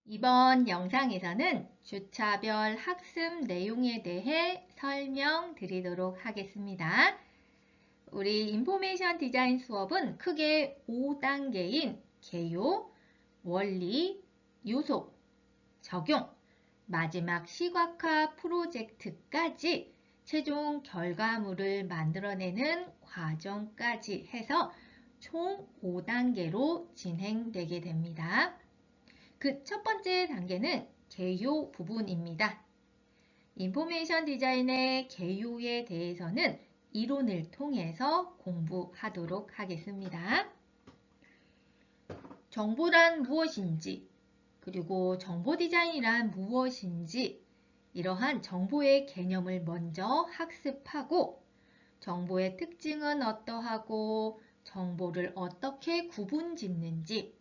이번 영상에서는 주차별 학습 내용에 대해 설명드리도록 하겠습니다. 우리 인포메이션 디자인 수업은 크게 5단계인 개요, 원리, 요소, 적용, 마지막 시각화 프로젝트까지 최종 결과물을 만들어내는 과정까지 해서 총 5단계로 진행되게 됩니다. 그 첫 번째 단계는 개요 부분입니다. 인포메이션 디자인의 개요에 대해서는 이론을 통해서 공부하도록 하겠습니다. 정보란 무엇인지, 그리고 정보 디자인이란 무엇인지, 이러한 정보의 개념을 먼저 학습하고 정보의 특징은 어떠하고 정보를 어떻게 구분짓는지,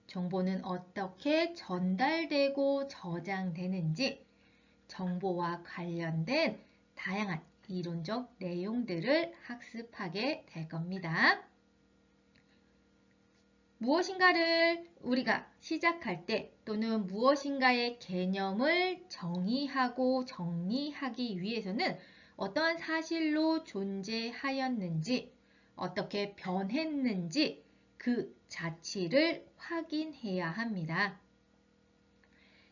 정보는 어떻게 전달되고 저장되는지, 정보와 관련된 다양한 이론적 내용들을 학습하게 될 겁니다. 무엇인가를 우리가 시작할 때 또는 무엇인가의 개념을 정의하고 정리하기 위해서는 어떠한 사실로 존재하였는지, 어떻게 변했는지 그 자취를 확인해야 합니다.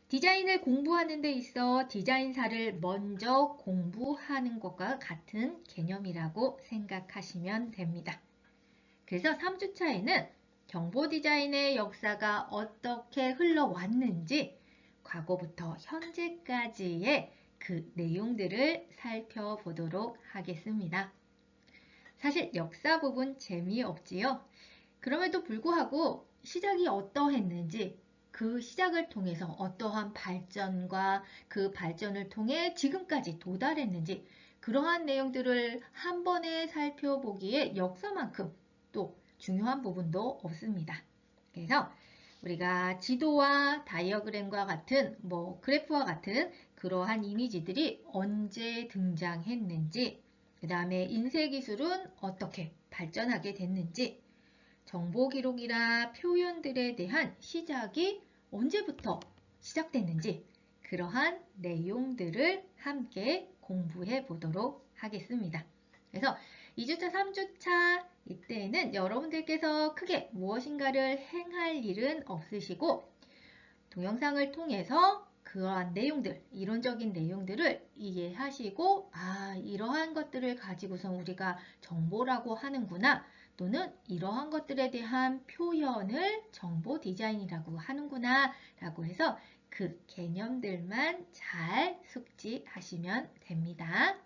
디자인을 공부하는 데 있어 디자인사를 먼저 공부하는 것과 같은 개념이라고 생각하시면 됩니다. 그래서 3주차에는 정보 디자인의 역사가 어떻게 흘러왔는지 과거부터 현재까지의 그 내용들을 살펴보도록 하겠습니다. 사실 역사 부분 재미없지요? 그럼에도 불구하고 시작이 어떠했는지, 그 시작을 통해서 어떠한 발전과 그 발전을 통해 지금까지 도달했는지, 그러한 내용들을 한 번에 살펴보기에 역사만큼 또 중요한 부분도 없습니다. 그래서 우리가 지도와 다이어그램과 같은 그래프와 같은 그러한 이미지들이 언제 등장했는지, 그 다음에 인쇄기술은 어떻게 발전하게 됐는지, 정보 기록이나 표현들에 대한 시작이 언제부터 시작됐는지 그러한 내용들을 함께 공부해 보도록 하겠습니다. 그래서 2주차, 3주차 이때에는 여러분들께서 크게 무엇인가를 행할 일은 없으시고 동영상을 통해서 그러한 내용들, 이론적인 내용들을 이해하시고 이러한 것들을 가지고서 우리가 정보라고 하는구나, 또는 이러한 것들에 대한 표현을 정보 디자인이라고 하는구나 라고 해서 그 개념들만 잘 숙지하시면 됩니다.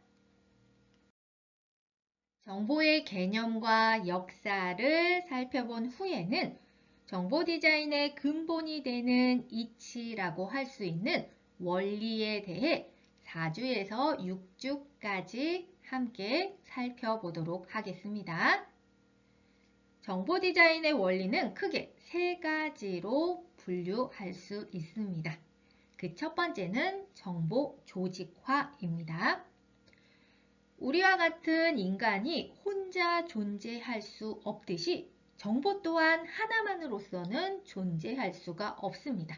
정보의 개념과 역사를 살펴본 후에는 정보 디자인의 근본이 되는 이치라고 할 수 있는 원리에 대해 4주에서 6주까지 함께 살펴보도록 하겠습니다. 정보 디자인의 원리는 크게 3가지로 분류할 수 있습니다. 그 첫 번째는 정보 조직화입니다. 우리와 같은 인간이 혼자 존재할 수 없듯이 정보 또한 하나만으로서는 존재할 수가 없습니다.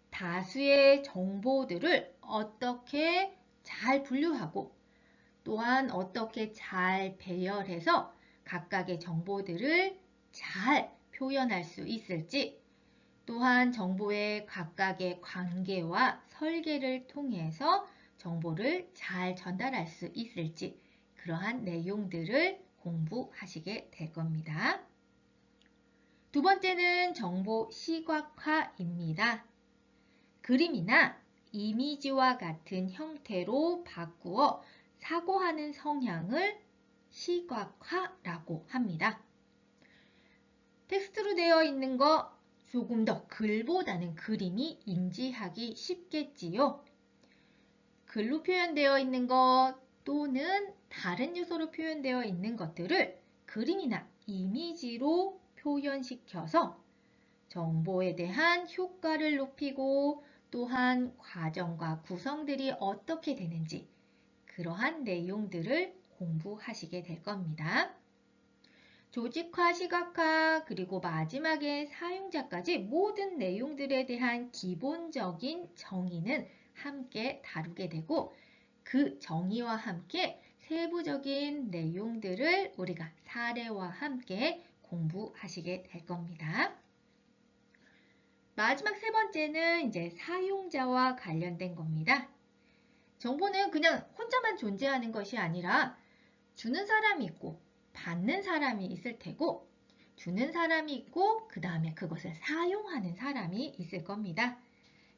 다수의 정보들을 어떻게 잘 분류하고 또한 어떻게 잘 배열해서 각각의 정보들을 잘 표현할 수 있을지, 또한 정보의 각각의 관계와 설계를 통해서 정보를 잘 전달할 수 있을지, 그러한 내용들을 공부하시게 될 겁니다. 두 번째는 정보 시각화입니다. 그림이나 이미지와 같은 형태로 바꾸어 사고하는 성향을 시각화라고 합니다. 텍스트로 되어 있는 거 조금 더 글보다는 그림이 인지하기 쉽겠지요. 글로 표현되어 있는 것 또는 다른 요소로 표현되어 있는 것들을 그림이나 이미지로 표현시켜서 정보에 대한 효과를 높이고 또한 과정과 구성들이 어떻게 되는지 그러한 내용들을 공부하시게 될 겁니다. 조직화, 시각화, 그리고 마지막에 사용자까지 모든 내용들에 대한 기본적인 정의는 함께 다루게 되고 그 정의와 함께 세부적인 내용들을 우리가 사례와 함께 공부하시게 될 겁니다. 마지막 세 번째는 이제 사용자와 관련된 겁니다. 정보는 그냥 혼자만 존재하는 것이 아니라 주는 사람이 있고 받는 사람이 있을 테고 주는 사람이 있고 그 다음에 그것을 사용하는 사람이 있을 겁니다.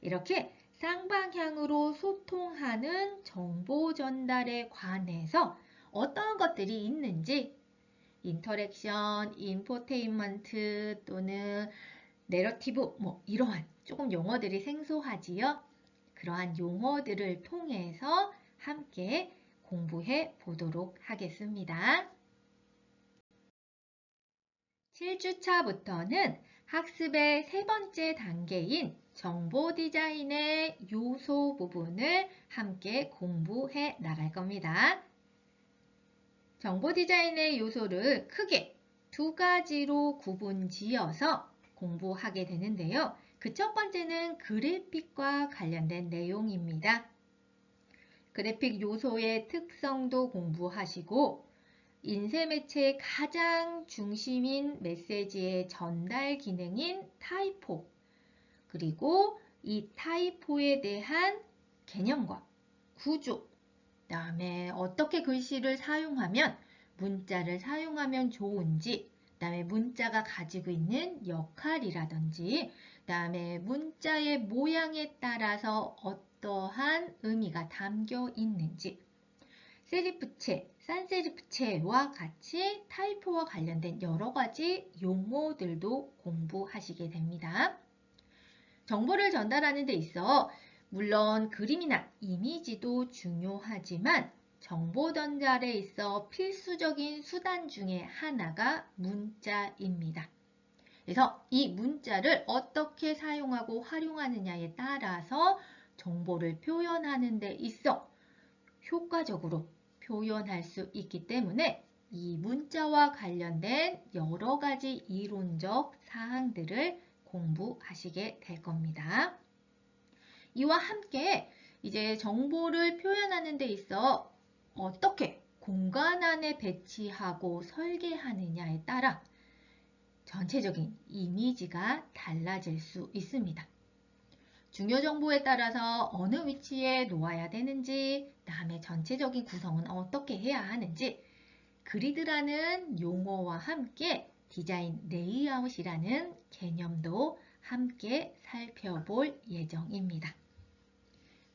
이렇게 쌍방향으로 소통하는 정보 전달에 관해서 어떤 것들이 있는지 인터랙션, 인포테인먼트 또는 내러티브 이러한 조금 용어들이 생소하지요. 그러한 용어들을 통해서 함께 공부해 보도록 하겠습니다. 7주차부터는 학습의 세 번째 단계인 정보 디자인의 요소 부분을 함께 공부해 나갈 겁니다. 정보 디자인의 요소를 크게 두 가지로 구분지어서 공부하게 되는데요. 그 첫 번째는 그래픽과 관련된 내용입니다. 그래픽 요소의 특성도 공부하시고 인쇄매체의 가장 중심인 메시지의 전달 기능인 타이포 그리고 이 타이포에 대한 개념과 구조 그 다음에 어떻게 글씨를 사용하면 문자를 사용하면 좋은지 그 다음에 문자가 가지고 있는 역할이라든지 그 다음에 문자의 모양에 따라서 어떠한 의미가 담겨 있는지 세리프체, 산세리프체와 같이 타이포와 관련된 여러 가지 용어들도 공부하시게 됩니다. 정보를 전달하는 데 있어 물론 그림이나 이미지도 중요하지만 정보 전달에 있어 필수적인 수단 중에 하나가 문자입니다. 그래서 이 문자를 어떻게 사용하고 활용하느냐에 따라서 정보를 표현하는 데 있어 효과적으로 표현할 수 있기 때문에 이 문자와 관련된 여러 가지 이론적 사항들을 공부하시게 될 겁니다. 이와 함께 이제 정보를 표현하는 데 있어 어떻게 공간 안에 배치하고 설계하느냐에 따라 전체적인 이미지가 달라질 수 있습니다. 중요 정보에 따라서 어느 위치에 놓아야 되는지, 그다음에 전체적인 구성은 어떻게 해야 하는지, 그리드라는 용어와 함께 디자인 레이아웃이라는 개념도 함께 살펴볼 예정입니다.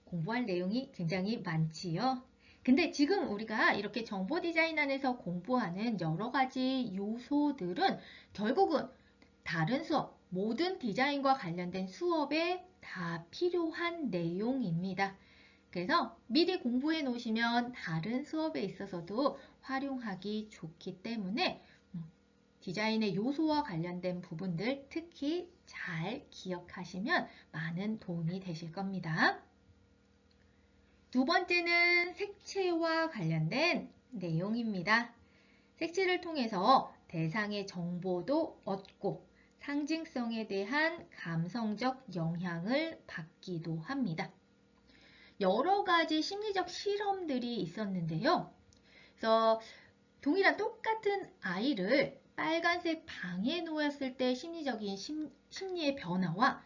공부할 내용이 굉장히 많지요. 근데 지금 우리가 이렇게 정보 디자인 안에서 공부하는 여러 가지 요소들은 결국은 다른 수업, 모든 디자인과 관련된 수업에 다 필요한 내용입니다. 그래서 미리 공부해 놓으시면 다른 수업에 있어서도 활용하기 좋기 때문에 디자인의 요소와 관련된 부분들 특히 잘 기억하시면 많은 도움이 되실 겁니다. 두 번째는 색채와 관련된 내용입니다. 색채를 통해서 대상의 정보도 얻고 상징성에 대한 감성적 영향을 받기도 합니다. 여러 가지 심리적 실험들이 있었는데요. 그래서 동일한 똑같은 아이를 빨간색 방에 놓았을 때 심리적인 심리의 변화와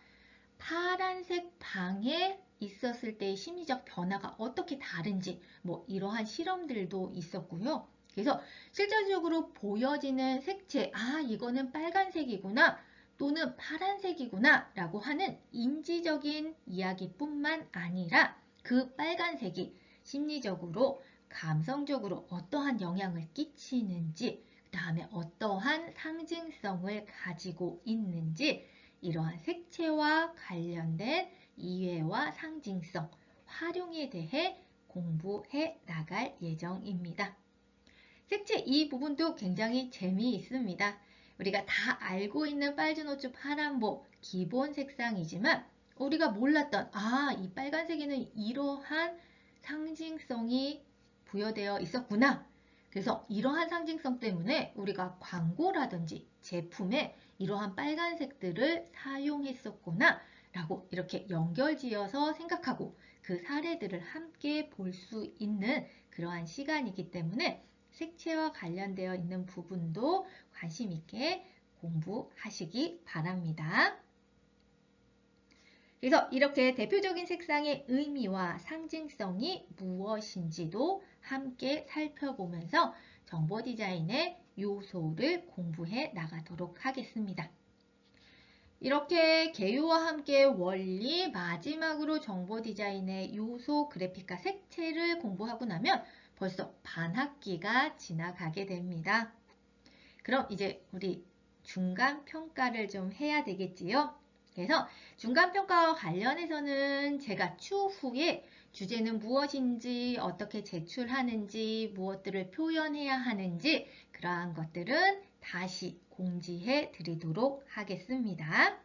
파란색 방에 있었을 때의 심리적 변화가 어떻게 다른지 이러한 실험들도 있었고요. 그래서 실질적으로 보여지는 색채, 이거는 빨간색이구나 또는 파란색이구나 라고 하는 인지적인 이야기뿐만 아니라 그 빨간색이 심리적으로 감성적으로 어떠한 영향을 끼치는지 그 다음에 어떠한 상징성을 가지고 있는지 이러한 색채와 관련된 이해와 상징성, 활용에 대해 공부해 나갈 예정입니다. 색채 이 부분도 굉장히 재미있습니다. 우리가 다 알고 있는 빨주노초 파란보 기본 색상이지만 우리가 몰랐던 이 빨간색에는 이러한 상징성이 부여되어 있었구나 그래서 이러한 상징성 때문에 우리가 광고라든지 제품에 이러한 빨간색들을 사용했었구나 라고 이렇게 연결지어서 생각하고 그 사례들을 함께 볼 수 있는 그러한 시간이기 때문에 색채와 관련되어 있는 부분도 관심 있게 공부하시기 바랍니다. 그래서 이렇게 대표적인 색상의 의미와 상징성이 무엇인지도 함께 살펴보면서 정보 디자인의 요소를 공부해 나가도록 하겠습니다. 이렇게 개요와 함께 원리, 마지막으로 정보 디자인의 요소, 그래픽과 색채를 공부하고 나면 벌써 반학기가 지나가게 됩니다. 그럼 이제 우리 중간 평가를 좀 해야 되겠지요? 그래서 중간평가와 관련해서는 제가 추후에 주제는 무엇인지, 어떻게 제출하는지, 무엇들을 표현해야 하는지 그러한 것들은 다시 공지해 드리도록 하겠습니다.